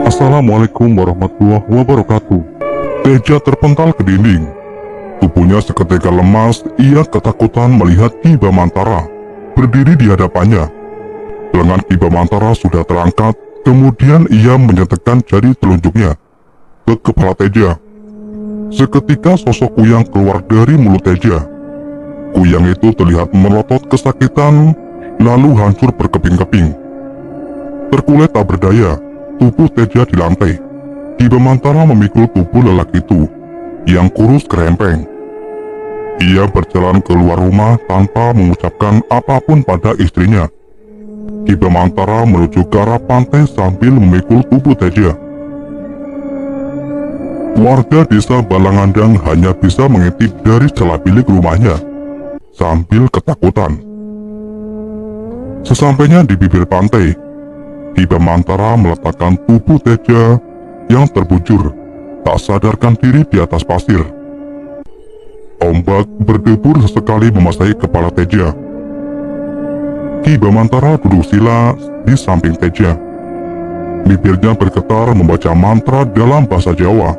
Assalamualaikum warahmatullahi wabarakatuh. Teja terpental ke dinding. Tubuhnya seketika lemas. Ia ketakutan melihat Ki Bamantara berdiri di hadapannya. Lengan Ki Bamantara sudah terangkat. Kemudian ia menyentekkan jari telunjuknya ke kepala Teja. Seketika sosok Kuyang keluar dari mulut Teja. Kuyang itu terlihat melotot kesakitan, lalu hancur berkeping-keping. Terkulai tak berdaya, tubuh Teja di lantai. Ki Bamantara memikul tubuh lelaki itu yang kurus kerempeng. Ia berjalan keluar rumah tanpa mengucapkan apapun pada istrinya. Ki Bamantara menuju ke arah pantai sambil memikul tubuh Teja. Warga desa Balangandang hanya bisa mengintip dari celah bilik rumahnya sambil ketakutan. Sesampainya di bibir pantai, Ki Bamantara meletakkan tubuh Teja yang terbujur, tak sadarkan diri di atas pasir. Ombak berdebur sesekali membasahi kepala Teja. Ki Bamantara duduk sila di samping Teja. Bibirnya bergetar membaca mantra dalam bahasa Jawa.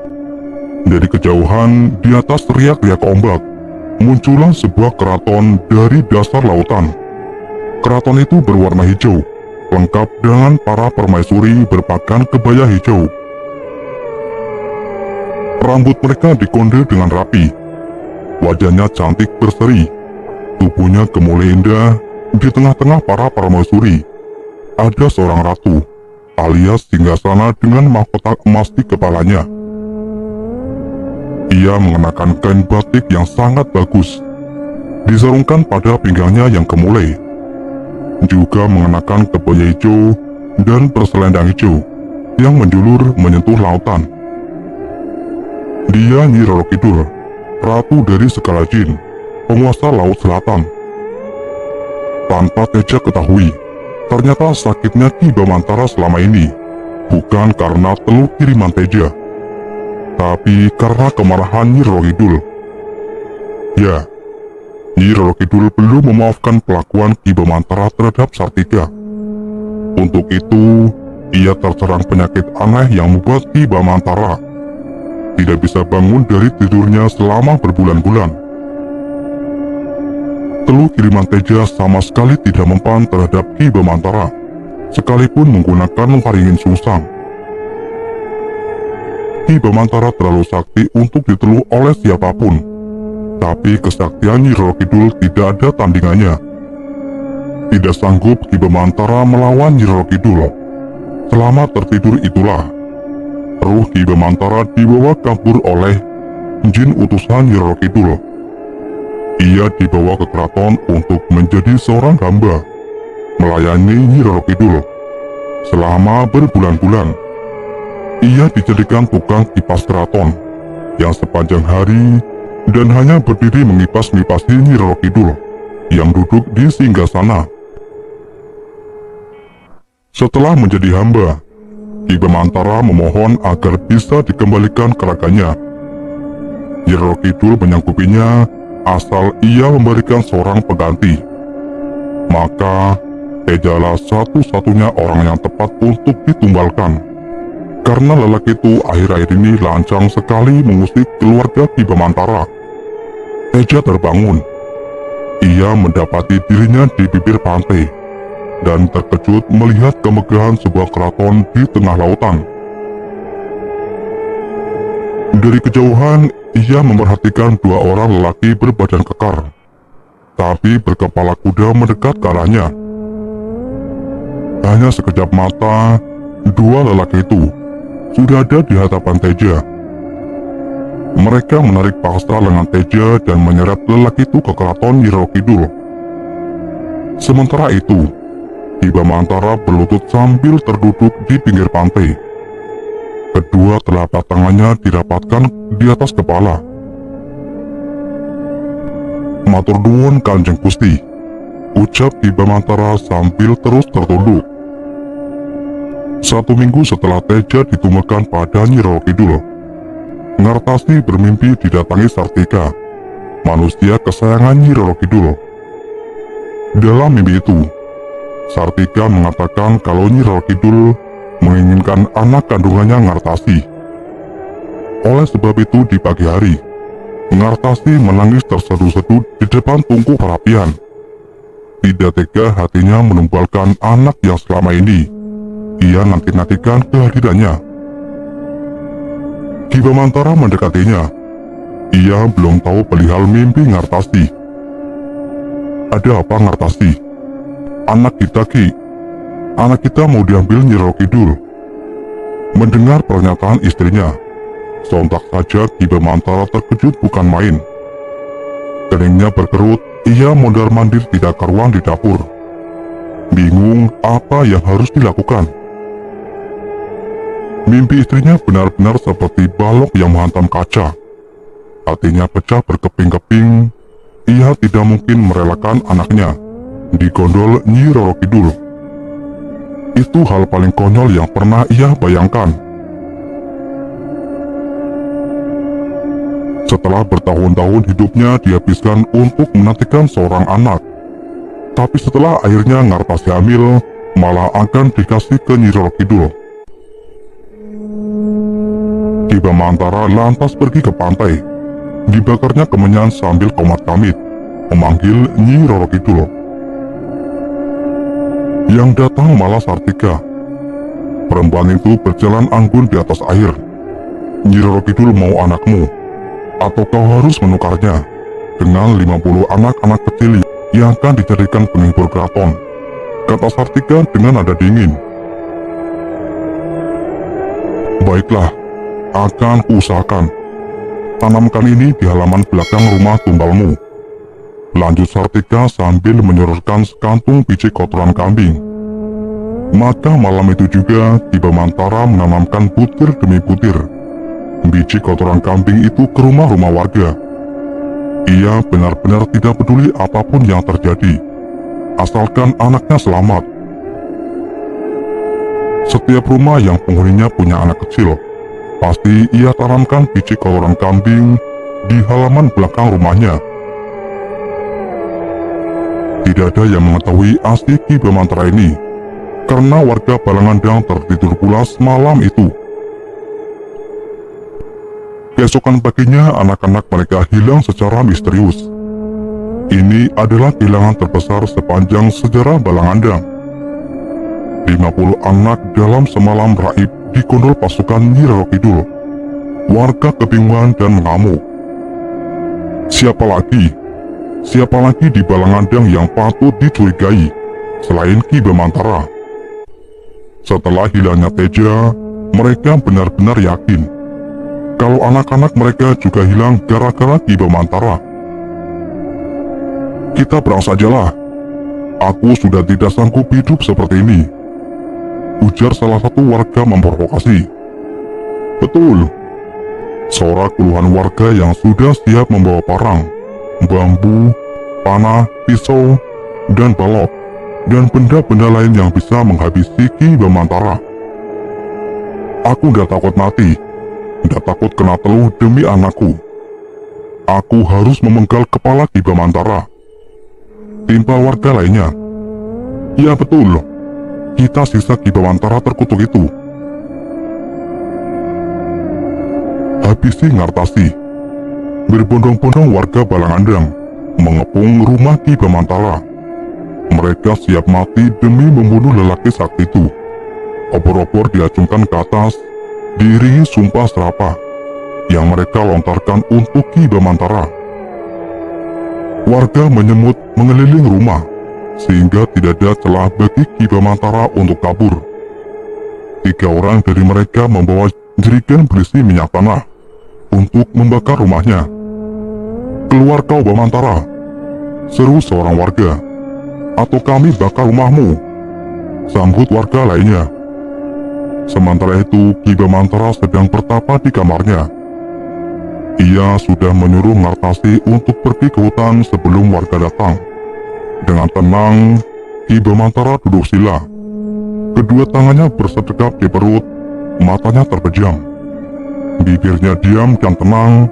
Dari kejauhan, di atas teriak-teriak ombak, muncullah sebuah keraton dari dasar lautan. Keraton itu berwarna hijau, lengkap dengan para permaisuri berpakaian kebaya hijau. Rambut mereka dikonde dengan rapi. Wajahnya cantik berseri. Tubuhnya gemulai indah. Di tengah-tengah para permaisuri ada seorang ratu, alias singgasana dengan mahkota emas di kepalanya. Ia mengenakan kain batik yang sangat bagus, disarungkan pada pinggangnya yang gemulai. Juga mengenakan kebaya hijau dan berselendang hijau yang menjulur menyentuh lautan. Dia Nyi Roro Kidul, ratu dari segala jin, penguasa laut selatan. Tanpa Teja ketahui, ternyata sakitnya Ki Bamantara selama ini bukan karena telur kiriman Teja, tapi karena kemarahan Nyi Roro Kidul. Ya, Nyi Roro Kidul belum memaafkan pelakuan Ki Bamantara terhadap Sartika. Untuk itu, ia terserang penyakit aneh yang membuat Ki Bamantara tidak bisa bangun dari tidurnya selama berbulan-bulan. Telur kiriman Teja sama sekali tidak mempan terhadap Ki Bamantara, sekalipun menggunakan waringin sungsang. Ki Bamantara terlalu sakti untuk diteluh oleh siapapun, tapi kesaktian Nyi Roro Kidul tidak ada tandingannya. Tidak sanggup Ki Bamantara melawan Nyi Roro Kidul. Selama tertidur itulah, ruh Ki Bamantara dibawa kabur oleh jin utusan Nyi Roro Kidul. Ia dibawa ke keraton untuk menjadi seorang hamba, melayani Nyi Roro Kidul. Selama berbulan-bulan, ia dijadikan tukang kipas keraton, yang sepanjang hari dan hanya berdiri mengipas-ngipasi Nyi Roro Kidul, yang duduk di singgasana. Setelah menjadi hamba, Ki Bamantara memohon agar bisa dikembalikan ke raganya. Nyi Roro Kidul menyanggupinya asal ia memberikan seorang pengganti. Maka Tejalah satu-satunya orang yang tepat untuk ditumbalkan. Karena lelaki itu akhir-akhir ini lancang sekali mengusik keluarga Ki Bamantara. Teja terbangun. Ia mendapati dirinya di bibir pantai dan terkejut melihat kemegahan sebuah keraton di tengah lautan. Dari kejauhan, ia memperhatikan dua orang lelaki berbadan kekar, tapi berkepala kuda mendekat ke arahnya. Hanya sekejap mata, dua lelaki itu sudah ada di hadapan Teja. Mereka menarik paksa lengan Teja dan menyeret lelaki itu ke keraton Nyi Roro Kidul. Sementara itu, Ki Bamantara berlutut sambil terduduk di pinggir pantai. Kedua telapak tangannya dirapatkan di atas kepala. "Matur nuwun Kanjeng Gusti," ucap Ki Bamantara sambil terus tertunduk. 1 minggu setelah Teja ditumbangkan pada Nyi Roro Kidul, Ngartasi bermimpi didatangi Sartika, manusia kesayangan Nyi Roro Kidul. Dalam mimpi itu, Sartika mengatakan kalau Nyi Roro Kidul menginginkan anak kandungannya Ngartasi. Oleh sebab itu di pagi hari, Ngartasi menangis terseduh-seduh di depan tungku perapian. Tidak tega hatinya menumbalkan anak yang selama ini ia nanti-nantikan kehadirannya. Ki Bamantara mendekatinya. Ia belum tahu perihal mimpi Ngartasi. "Ada apa, Ngartasi?" "Anak kita, Ki. Anak kita mau diambil Nyi Roro Kidul." Mendengar pernyataan istrinya, sontak saja Ki Bamantara terkejut bukan main. Keningnya berkerut, ia mondar-mandir tidak karuan di dapur. Bingung apa yang harus dilakukan. Mimpi istrinya benar-benar seperti balok yang menghantam kaca. Hatinya pecah berkeping-keping. Ia tidak mungkin merelakan anaknya digondol Nyi Roro Kidul. Itu hal paling konyol yang pernah ia bayangkan. Setelah bertahun-tahun hidupnya dihabiskan untuk menantikan seorang anak. Tapi setelah akhirnya Ngartasi hamil, malah akan dikasih ke Nyi Roro Kidul. Ki Bamantara lantas pergi ke pantai. Dibakarnya kemenyan sambil komat-kamit memanggil Nyi Roro Kidul. Yang datang malah Sartika. Perempuan itu berjalan anggun di atas air. "Nyi Roro Kidul mau anakmu, atau kau harus menukarnya dengan 50 anak-anak kecil yang akan dijadikan penghibur keraton," kata Sartika dengan nada dingin. "Baiklah, akan kuusahakan. Tanamkan ini di halaman belakang rumah tumbalmu," lanjut Sartika sambil menyorotkan sekantung biji kotoran kambing. Maka malam itu juga Ki Bamantara menanamkan butir demi butir biji kotoran kambing itu ke rumah-rumah warga. Ia benar-benar tidak peduli apapun yang terjadi, asalkan anaknya selamat. Setiap rumah yang penghuninya punya anak kecil, pasti ia tanamkan biji kotoran kambing di halaman belakang rumahnya. Tidak ada yang mengetahui asli Ki Bamantara ini, karena warga Balangandang tertidur pulas malam itu. Keesokan paginya anak-anak mereka hilang secara misterius. Ini adalah kehilangan terbesar sepanjang sejarah Balangandang. 50 anak dalam semalam raib digondol pasukan Nyi Roro Kidul. Warga kebingungan dan mengamuk. Siapa lagi di Balangandang yang patut dicurigai selain Ki Bamantara? Setelah hilangnya Teja, mereka benar-benar yakin kalau anak-anak mereka juga hilang gara-gara Ki Bamantara. "Kita perang sajalah. Aku sudah tidak sanggup hidup seperti ini," ujar salah satu warga memprovokasi. "Betul," sorak puluhan warga yang sudah siap membawa parang, bambu, panah, pisau, dan balok, dan benda-benda lain yang bisa menghabisi Ki Bamantara. "Aku udah takut mati, udah takut kena teluh demi anakku. Aku harus memenggal kepala Ki Bamantara," timpal warga lainnya. "Ya betul, kita sisa Ki Bamantara terkutuk itu. Habisi Ngartasi." Berbondong-bondong warga Balangandang mengepung rumah Ki Bamantara. Mereka siap mati demi membunuh lelaki sakti itu. Obor-obor diacungkan ke atas, diiringi sumpah serapah yang mereka lontarkan untuk Ki Bamantara. Warga menyemut mengeliling rumah, sehingga tidak ada celah bagi Ki Bamantara untuk kabur. 3 orang dari mereka membawa jerigen berisi minyak tanah untuk membakar rumahnya. "Keluar kau Bamantara," seru seorang warga, "atau kami bakar rumahmu," sambut warga lainnya. Sementara itu Ki Bamantara sedang bertapa di kamarnya. Ia sudah menyuruh Ngartasi untuk pergi ke hutan sebelum warga datang. Dengan tenang, Ki Bamantara duduk sila. Kedua tangannya bersedekap di perut, matanya terpejam. Bibirnya diam dan tenang.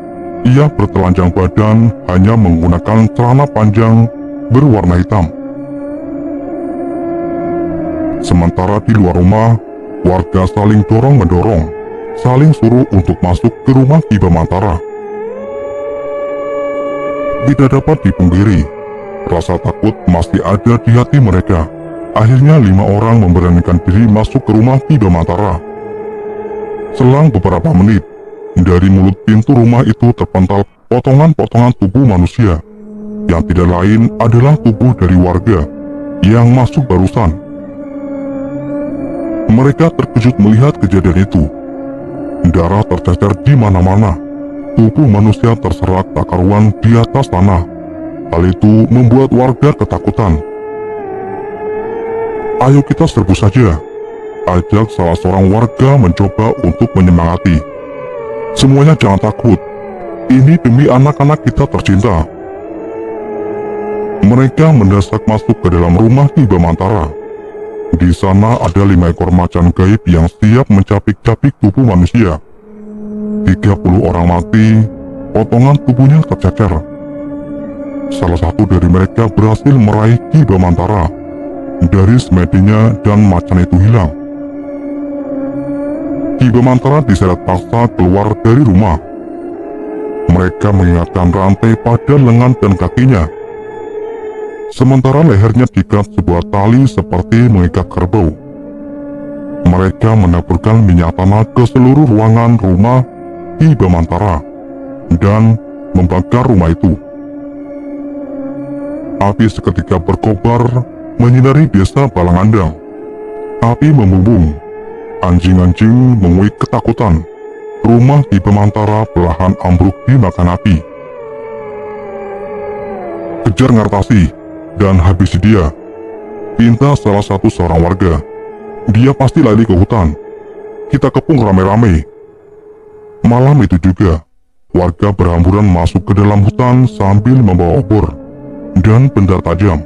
Ia bertelanjang badan hanya menggunakan celana panjang berwarna hitam. Sementara di luar rumah, Warga saling dorong-mendorong, saling suruh untuk masuk ke rumah Ki Bamantara. Tidak dapat dipungkiri, rasa takut masih ada di hati mereka. Akhirnya 5 orang memberanikan diri masuk ke rumah Ki Bamantara. Selang beberapa menit, dari mulut pintu rumah itu terpental potongan-potongan tubuh manusia, yang tidak lain adalah tubuh dari warga yang masuk barusan. Mereka terkejut melihat kejadian itu. Darah tercecer di mana-mana. Tubuh manusia terserak tak karuan di atas tanah. Hal itu membuat warga ketakutan. "Ayo kita serbu saja," ajak salah seorang warga mencoba untuk menyemangati. "Semuanya jangan takut. Ini demi anak-anak kita tercinta." Mereka mendesak masuk ke dalam rumah Ki Bamantara. Di sana ada 5 ekor macan gaib yang siap mencapik-capik tubuh manusia. 30 orang mati, potongan tubuhnya tercecer. Salah satu dari mereka berhasil meraih Ki Bamantara dari semedinya dan macan itu hilang. Ki Bamantara diseret paksa keluar dari rumah. Mereka mengingatkan rantai pada lengan dan kakinya, sementara lehernya diikat sebuah tali seperti mengikat kerbau. Mereka menaburkan minyak tanah ke seluruh ruangan rumah Ki Bamantara dan membakar rumah itu. Api seketika berkobar menyinari desa Balangandang. Api membumbung. Anjing-anjing menguik ketakutan. Rumah Ki Bamantara perlahan ambruk dimakan api. "Kejar Ngartasi dan habisi dia," pinta salah satu seorang warga. "Dia pasti lari ke hutan. Kita kepung rame-rame." Malam itu juga, warga berhamburan masuk ke dalam hutan sambil membawa obor dan benda tajam.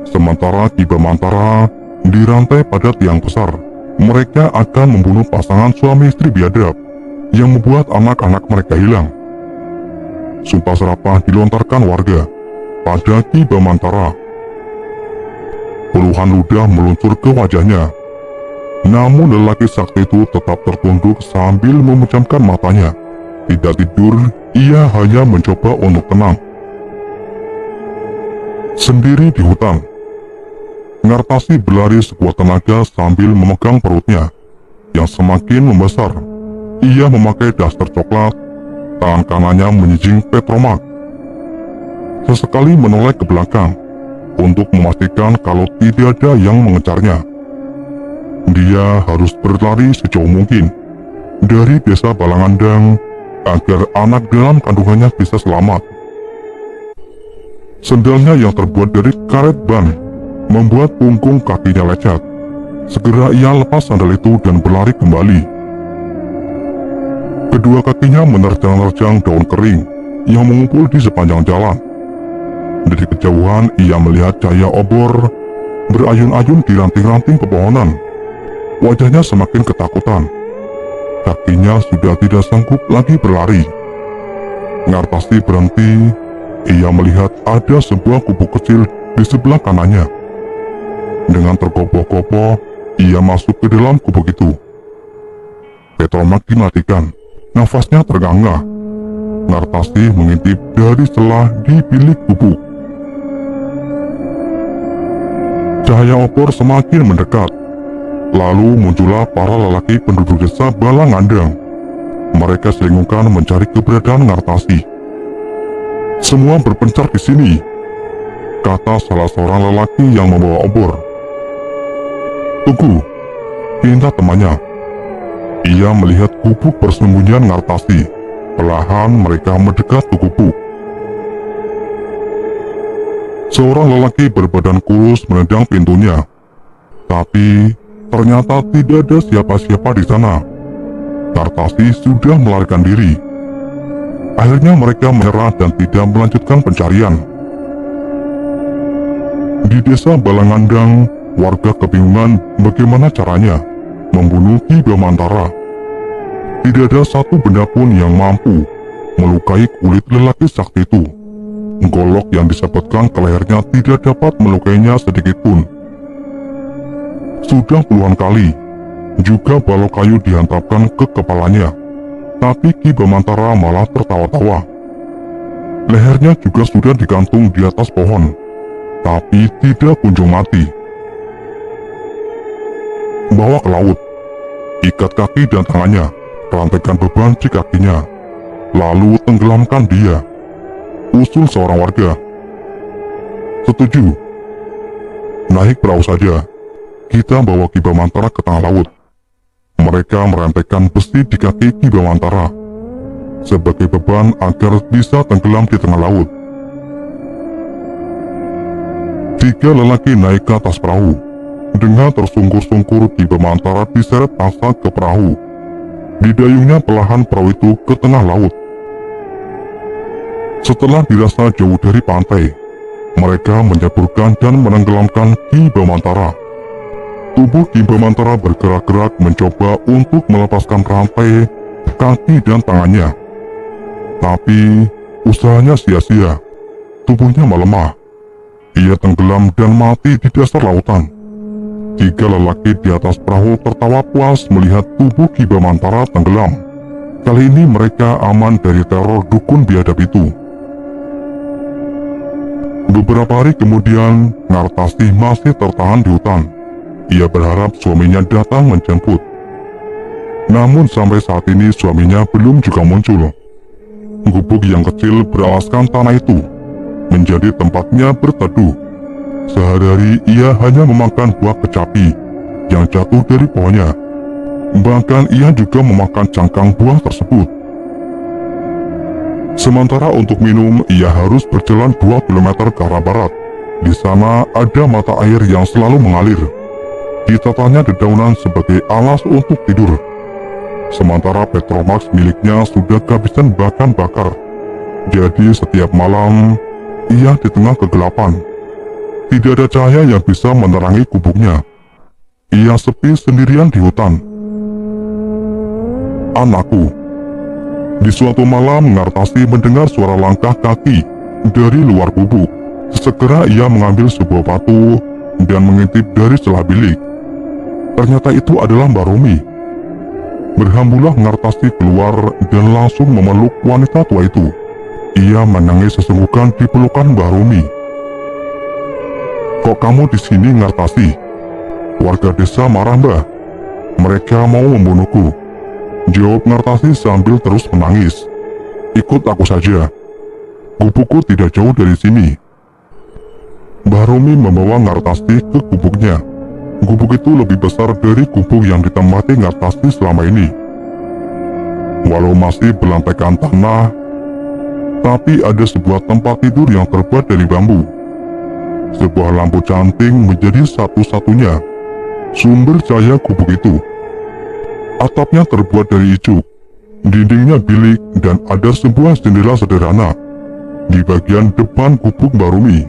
Sementara Ki Bamantara dirantai pada tiang besar. Mereka akan membunuh pasangan suami istri biadab yang membuat anak-anak mereka hilang. Sumpah serapah dilontarkan warga pada Ki Bamantara. Puluhan ludah meluncur ke wajahnya. Namun lelaki sakti itu tetap tertunduk sambil memejamkan matanya. Tidak tidur, ia hanya mencoba untuk tenang. Sendiri di hutan, Ngartasi berlari sekuat tenaga sambil memegang perutnya yang semakin membesar. Ia memakai daster coklat, tangan kanannya menyijing petromak. Sesekali menoleh ke belakang untuk memastikan kalau tidak ada yang mengejarnya. Dia harus berlari sejauh mungkin dari desa Balangandang agar anak dalam kandungannya bisa selamat. Sendalnya yang terbuat dari karet ban membuat punggung kakinya lecet. Segera ia lepas sandal itu dan berlari kembali. Kedua kakinya menerjang-nerjang daun kering yang mengumpul di sepanjang jalan. Dari kejauhan ia melihat cahaya obor berayun-ayun di ranting-ranting pepohonan. Wajahnya semakin ketakutan. Kakinya sudah tidak sanggup lagi berlari. Ngartasi berhenti. Ia melihat ada sebuah gubuk kecil di sebelah kanannya. Dengan tergopoh-gopoh, ia masuk ke dalam gubuk itu. Petromak dimatikan. Nafasnya terganggu. Ngartasi mengintip dari celah di bilik gubuk. Cahaya obor semakin mendekat. Lalu muncullah para lelaki penduduk desa Balangandang. Mereka selingkuhkan mencari keberadaan Ngartasi. "Semua berpencar di sini," kata salah seorang lelaki yang membawa obor. "Tunggu," pinta temannya. Ia melihat gubuk persembunyian Ngartasi. Perlahan mereka mendekat ke gubuk. Seorang lelaki berbadan kurus menendang pintunya. Tapi ternyata tidak ada siapa-siapa di sana. Ngartasi sudah melarikan diri. Akhirnya mereka menyerah dan tidak melanjutkan pencarian. Di desa Balangandang, warga kebingungan bagaimana caranya membunuh Ki Bamantara. Tidak ada satu benda pun yang mampu melukai kulit lelaki sakti itu. Golok yang disabetkan ke lehernya tidak dapat melukainya sedikit pun. Sudah puluhan kali, Juga balok kayu dihantamkan ke kepalanya. Tapi Ki Bamantara malah tertawa-tawa. Lehernya juga sudah digantung di atas pohon, tapi tidak kunjung mati. Bawa ke laut, ikat kaki dan tangannya, rantaikan beban di kakinya, lalu tenggelamkan dia, usul seorang warga. Setuju. Naik perahu saja, kita bawa Ki Bamantara ke tengah laut. Mereka merantaikan besi di kaki Ki Bamantara sebagai beban agar bisa tenggelam di tengah laut. 3 lelaki naik ke atas perahu. Dengan tersungkur-sungkur Ki Bamantara diseret paksa ke perahu. Didayungnya perlahan perahu itu ke tengah laut. Setelah dirasa jauh dari pantai, mereka menyeburkan dan menenggelamkan Ki Bamantara. Tubuh Ki Bamantara bergerak-gerak mencoba untuk melepaskan rantai kaki dan tangannya. Tapi usahanya sia-sia. Tubuhnya melemah. Ia tenggelam dan mati di dasar lautan. 3 lelaki di atas perahu tertawa puas melihat tubuh Ki Bamantara tenggelam. Kali ini mereka aman dari teror dukun biadab itu. Beberapa hari kemudian, Ngartasti masih tertahan di hutan. Ia berharap suaminya datang menjemput. Namun sampai saat ini suaminya belum juga muncul. Gubuk yang kecil beralaskan tanah itu menjadi tempatnya berteduh. Sehari-hari ia hanya memakan buah kecapi yang jatuh dari pohonnya. Bahkan ia juga memakan cangkang buah tersebut. Sementara untuk minum, ia harus berjalan 2 km ke arah barat. Di sana ada mata air yang selalu mengalir. Ditatanya dedaunan sebagai alas untuk tidur. Sementara Petromax miliknya sudah kehabisan bahan bakar. Jadi setiap malam, ia di tengah kegelapan. Tidak ada cahaya yang bisa menerangi gubuknya. Ia sepi sendirian di hutan. Anakku. Di suatu malam, Ngartasti mendengar suara langkah kaki dari luar gubuk. Segera ia mengambil sebuah batu dan mengintip dari celah bilik. Ternyata itu adalah Mbak Rumi. Berhambulah Ngartasti keluar dan langsung memeluk wanita tua itu. Ia menangis sesenggukan di pelukan Mbak Rumi. "Kok kamu di sini, Ngartasti? Warga desa marah, Mbah. Mereka mau membunuhku," jawab Ngartasti sambil terus menangis. "Ikut aku saja. Gubukku tidak jauh dari sini." Mbah Rumi membawa Ngartasti ke gubuknya. Gubuk itu lebih besar dari gubuk yang ditempati Ngartasti selama ini. Walau masih berlantaikan tanah, tapi ada sebuah tempat tidur yang terbuat dari bambu. Sebuah lampu canting menjadi satu-satunya sumber cahaya gubuk itu. Atapnya terbuat dari ijuk, dindingnya bilik, dan ada sebuah jendela sederhana di bagian depan gubuk Mbak Rumi.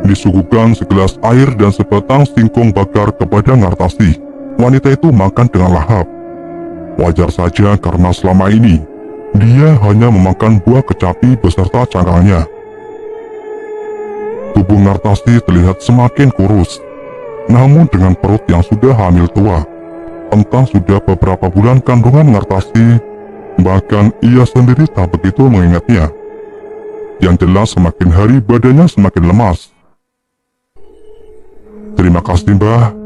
Disuguhkan segelas air dan sebatang singkong bakar kepada Ngartasti. Wanita itu makan dengan lahap. Wajar saja karena selama ini dia hanya memakan buah kecapi beserta cangkangnya. Tubuh Ngartasti terlihat semakin kurus, namun dengan perut yang sudah hamil tua. Entah sudah beberapa bulan kandungan Ngartasti, bahkan ia sendiri tak begitu mengingatnya. Yang jelas semakin hari badannya semakin lemas. "Terima kasih, Mbah.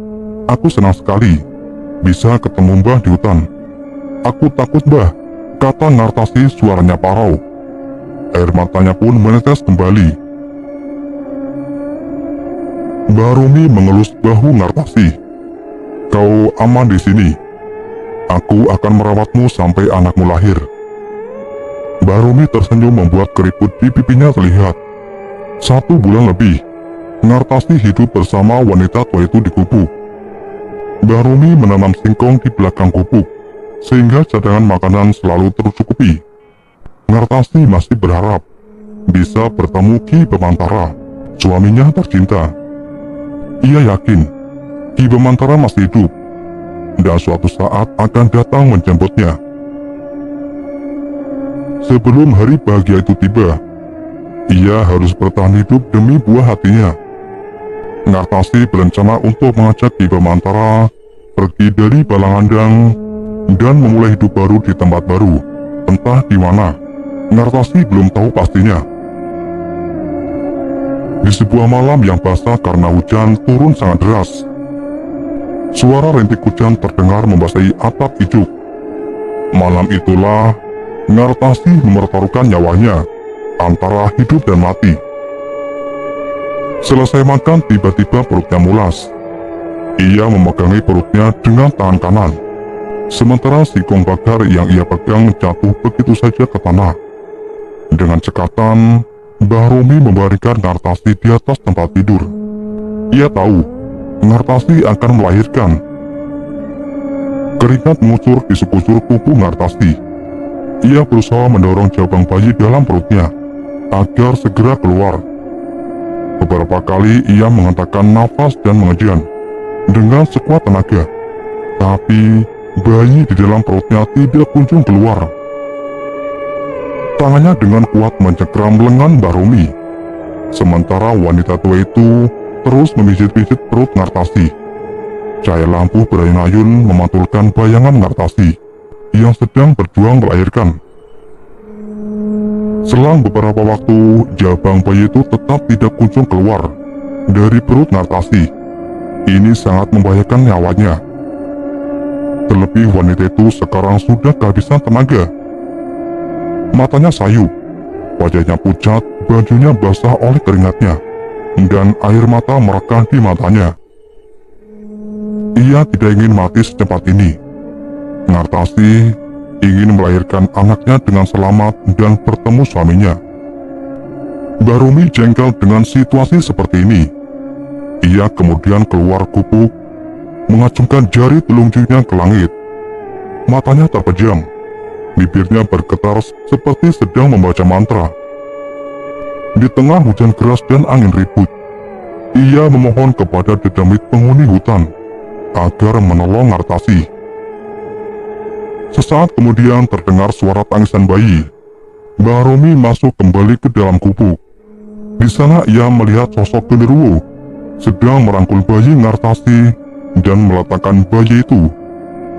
Aku senang sekali bisa ketemu Mbah di hutan." "Aku takut, Mbah," kata Ngartasti suaranya parau. Air matanya pun menetes kembali. Mbah Rumi mengelus bahu Ngartasti. "Kau aman di sini. Aku akan merawatmu sampai anakmu lahir." Mbah Rumi tersenyum membuat keriput di pipinya terlihat. 1 bulan lebih, Ngartasti hidup bersama wanita tua itu di gubuk. Mbah Rumi menanam singkong di belakang gubuk, sehingga cadangan makanan selalu tercukupi. Ngartasti masih berharap bisa bertemu Ki Bamantara, suaminya tercinta. Ia yakin Ki Bamantara masih hidup, dan suatu saat akan datang menjemputnya. Sebelum hari bahagia itu tiba, ia harus bertahan hidup demi buah hatinya. Ngartasi berencana untuk mengajak Ki Bamantara pergi dari Balangandang dan memulai hidup baru di tempat baru. Entah di mana, Ngartasi belum tahu pastinya. Di sebuah malam yang basah karena hujan turun sangat deras, suara rintik hujan terdengar membasahi atap ijuk. Malam itulah Ngartasi mempertaruhkan nyawanya antara hidup dan mati. Selesai makan, tiba-tiba perutnya mulas. Ia memegangi perutnya dengan tangan kanan, sementara sikong bakar yang ia pegang jatuh begitu saja ke tanah. Dengan cekatan, Mbah Romi membaringkan Ngartasi di atas tempat tidur. Ia tahu Ngartasi akan melahirkan. Keringat mengucur di sekujur tubuh Ngartasi. Ia berusaha mendorong jabang bayi dalam perutnya agar segera keluar. Beberapa kali ia menghentakan nafas dan mengejan dengan sekuat tenaga, tapi bayi di dalam perutnya tidak kunjung keluar. Tangannya dengan kuat mencengkram lengan Mbah Romi, sementara wanita tua itu terus memijit-pijit perut Ngartasi. Cahaya lampu berayun-ayun memantulkan bayangan Ngartasi yang sedang berjuang melahirkan. Selang beberapa waktu, jabang bayi itu tetap tidak kunjung keluar dari perut Ngartasi. Ini sangat membahayakan nyawanya. Terlebih wanita itu sekarang sudah kehabisan tenaga. Matanya sayu, wajahnya pucat, bajunya basah oleh keringatnya, dan air mata merekah di matanya. Ia tidak ingin mati secepat ini. Ngartasi ingin melahirkan anaknya dengan selamat dan bertemu suaminya. Mbah Romi jengkel dengan situasi seperti ini. Ia kemudian keluar gubuk, mengacungkan jari telunjuknya ke langit. Matanya terpejam, bibirnya bergetar seperti sedang membaca mantra. Di tengah hujan deras dan angin ribut, ia memohon kepada dedamit penghuni hutan agar menolong Ngartasi. Sesaat kemudian terdengar suara tangisan bayi. Mbah Romi masuk kembali ke dalam gubuk. Di sana ia melihat sosok genderuwo sedang merangkul bayi Ngartasi dan meletakkan bayi itu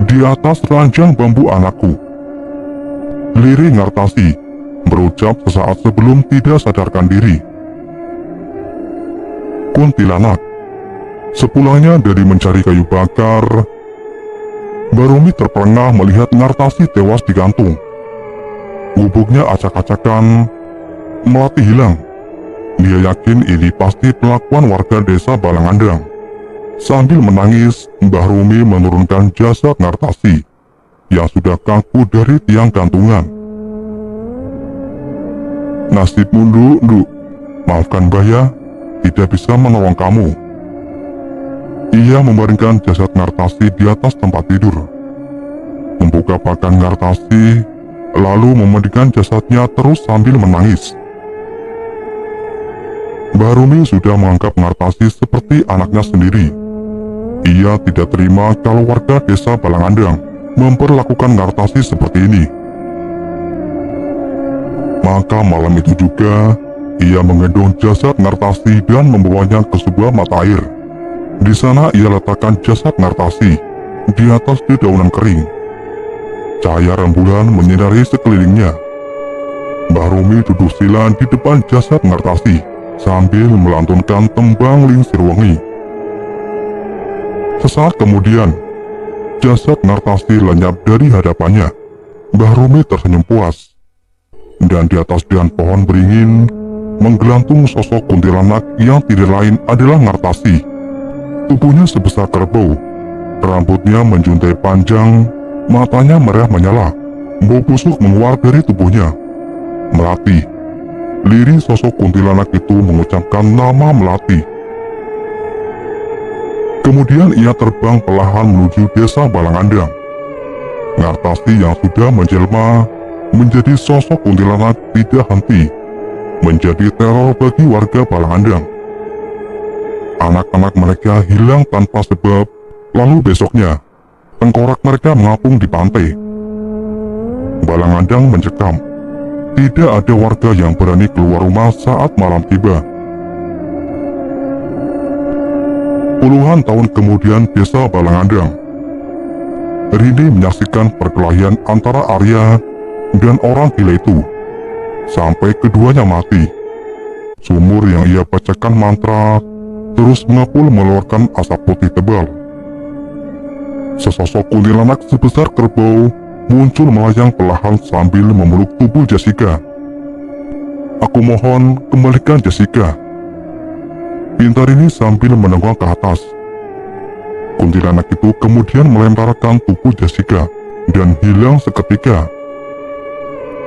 di atas ranjang bambu anakku. Lirih Ngartasi berucap sesaat sebelum tidak sadarkan diri. Kuntilanak. Sepulangnya dari mencari kayu bakar, Mbah Romi terperangah melihat Ngartasi tewas digantung. Gubuknya acak-acakan, melati hilang. Dia yakin ini pasti pengakuan warga desa Balangandang. Sambil menangis, Mbah Romi menurunkan jasad Ngartasi yang sudah kaku dari tiang gantungan. Nasibmu, Nduk. Maafkan Mbah ya, tidak bisa menolong kamu. Ia membaringkan jasad Ngartasi di atas tempat tidur, membuka pakaian Ngartasi, lalu memandikan jasadnya terus sambil menangis. Mbah Romi sudah menganggap Ngartasi seperti anaknya sendiri. Ia tidak terima kalau warga desa Balangandang memperlakukan Ngartasi seperti ini. Maka malam itu juga, ia menggendong jasad Ngartasi dan membawanya ke sebuah mata air. Di sana ia letakkan jasad Ngartasi di atas dedaunan kering. Cahaya rembulan menyinari sekelilingnya. Mbah Romi duduk sila di depan jasad Ngartasi sambil melantunkan tembang Lingsir Wengi. Sesaat kemudian, jasad Ngartasi lenyap dari hadapannya. Mbah Romi tersenyum puas. Dan di atas dahan pohon beringin, menggelantung sosok kuntilanak yang tidak lain adalah Ngartasi. Tubuhnya sebesar kerbau, rambutnya menjuntai panjang, matanya merah menyala, bau busuk menguar dari tubuhnya. Melati. Lirih sosok kuntilanak itu mengucapkan nama Melati. Kemudian ia terbang perlahan menuju desa Balangandang. Ngartasi yang sudah menjelma menjadi sosok kuntilanak tidak henti, menjadi teror bagi warga Balangandang. Anak-anak mereka hilang tanpa sebab, lalu besoknya, tengkorak mereka mengapung di pantai. Balangandang mencekam. Tidak ada warga yang berani keluar rumah saat malam tiba. Puluhan tahun kemudian desa Balangandang, Rini menyaksikan perkelahian antara Arya dan orang gila itu, sampai keduanya mati. Sumur yang ia bacakan mantra terus mengepul mengeluarkan asap putih tebal. Sesosok kuntilanak sebesar kerbau muncul melayang perlahan sambil memeluk tubuh Jessica. "Aku mohon, kembalikan Jessica," pinta Rini sambil menengok ke atas. Kuntilanak itu kemudian melemparkan tubuh Jessica dan hilang seketika.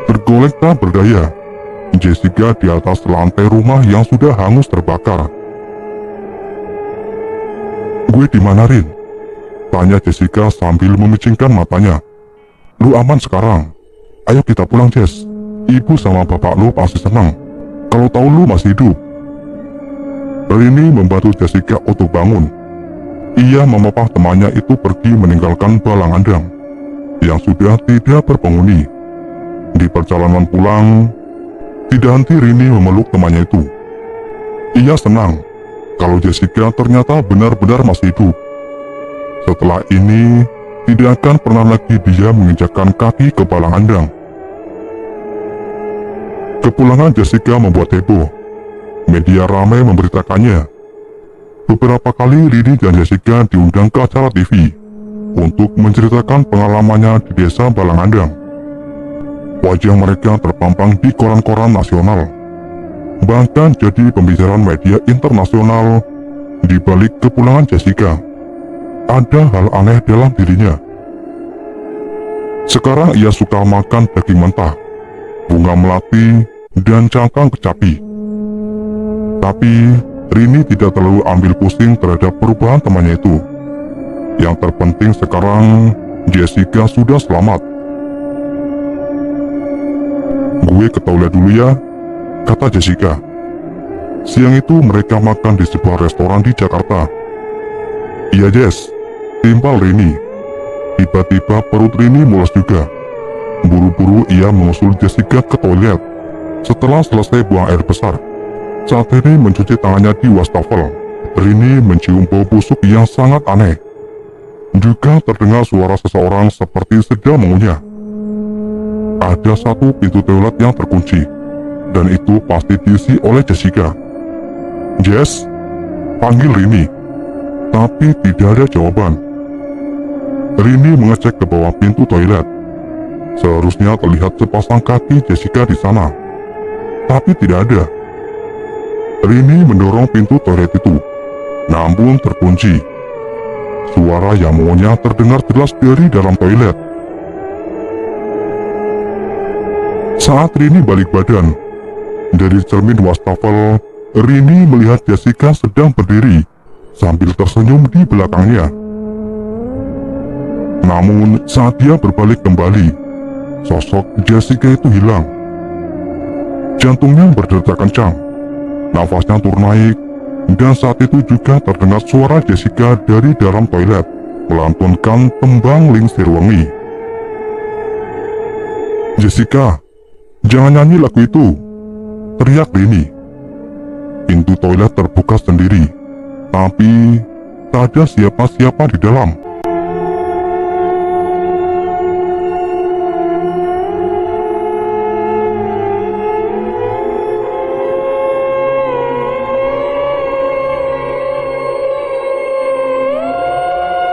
Tergolek tak berdaya, Jessica di atas lantai rumah yang sudah hangus terbakar. "Gue di mana, Rin?" tanya Jessica sambil memicingkan matanya. "Lu aman sekarang? Ayo kita pulang, Jess. Ibu sama bapak lu pasti senang kalau tahu lu masih hidup." Rini membantu Jessica untuk bangun. Ia memapah temannya itu pergi meninggalkan Balangandang yang sudah tidak berpenghuni. Di perjalanan pulang, tidak henti Rini memeluk temannya itu. Ia senang kalau Jessica ternyata benar-benar masih hidup. Setelah ini, tidak akan pernah lagi dia menginjakkan kaki ke Balangandang. Kepulangan Jessica membuat heboh. Media ramai memberitakannya. Beberapa kali Rini dan Jessica diundang ke acara TV untuk menceritakan pengalamannya di desa Balangandang. Wajah mereka terpampang di koran-koran nasional, bahkan jadi pembicaraan media internasional. Di balik kepulangan Jessica, ada hal aneh dalam dirinya. Sekarang ia suka makan daging mentah, bunga melati, dan cangkang kecapi. Tapi Rini tidak terlalu ambil pusing terhadap perubahan temannya itu. Yang terpenting sekarang, Jessica sudah selamat. "Gue ke toilet dulu ya," kata Jessica. Siang itu mereka makan di sebuah restoran di Jakarta. "Iya, Jess," timpal Rini. Tiba-tiba perut Rini mules juga. Buru-buru ia mengusul Jessica ke toilet. Setelah selesai buang air besar, saat Rini mencuci tangannya di wastafel, Rini mencium bau busuk yang sangat aneh. Juga terdengar suara seseorang seperti sedang mengunyah. Ada satu pintu toilet yang terkunci, dan itu pasti diisi oleh Jessica. "Jess," panggil Rini, tapi tidak ada jawaban. Rini mengecek ke bawah pintu toilet. Seharusnya terlihat sepasang kaki Jessica di sana, tapi tidak ada. Rini mendorong pintu toilet itu, namun terkunci. Suara yang mengunyah terdengar jelas dari dalam toilet. Saat Rini balik badan, dari cermin wastafel, Rini melihat Jessica sedang berdiri sambil tersenyum di belakangnya. Namun saat dia berbalik kembali, sosok Jessica itu hilang. Jantungnya berdetak kencang, nafasnya turun naik, dan saat itu juga terdengar suara Jessica dari dalam toilet melantunkan tembang Lingsir Wengi. "Jessica, jangan nyanyi lagu itu," teriak Rini. Pintu toilet terbuka sendiri, tapi tak ada siapa-siapa di dalam.